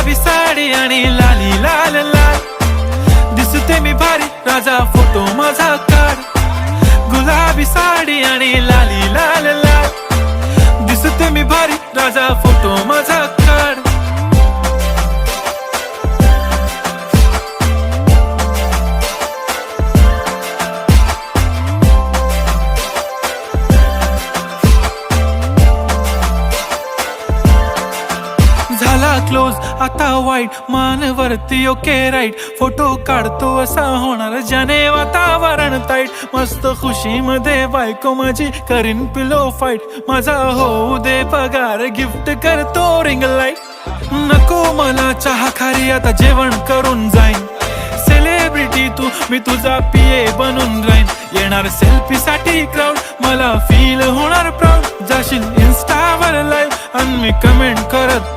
गुलाबी साडी आणि लाली लाल लाल, दिसते मी भारी राजा फोटो माझा काढ. गुलाबी साडी आणि लाली लाल लाल, दिसते मी भारी राजा फोटो माझा काढ. झाला क्लोज आता वाईट, मानवरती ओके राईट, फोटो काढतो असा होणार ज्याने वातावरण ताईट. मस्त खुशी मध्ये बायको माझी करीन पिलो फाईट, माझा होऊ दे पगार गिफ्ट करतो रिंग लाईट. नको मला चहा खारी आता जेवण करून जाईन, सेलिब्रिटी तू मी तुझा पिये बनून राहीन. येणार सेल्फी साठी क्राऊड, मला फील होणार प्राऊड. जाशील इन्स्टावर लाईव्ह आणि मी कमेंट करत